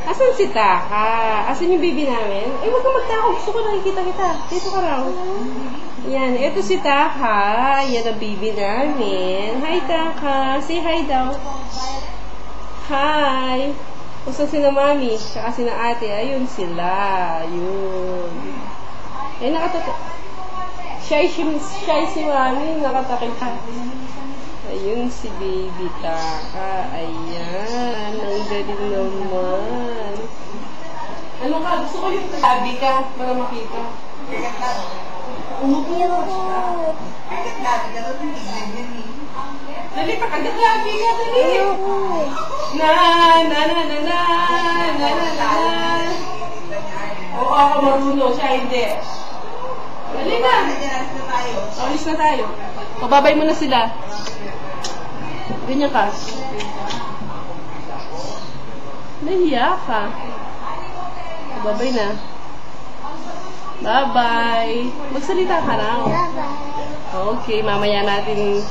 Asan si Taka? Asan yung baby namin? Eh, huwag ka magtaka. Gusto ko nakikita kita. Dito ka raw. Yan. Ito si Taka. Yan ang baby namin. Hi, Taka. Say hi daw. Hi. Gusto sila mami. Tsaka sila ate. Ayun sila. Ayun. Eh, Shy si mami. Nakatakit ka. Ayun si baby Taka. Ayan. Ang galing naman. Ano ka? Gusto ko yung tabi ka para makita. Umupo mo. Dali, pakagaglabi ka. Dali. Na. Oo, ako marunong. Siya hindi. Dali na. Alis na tayo. Pababay mo na sila. Ganyan ka. Nahiya ka. Babay na. Bye-bye. Magsalita ka na. Bye-bye. Okay, mamaya natin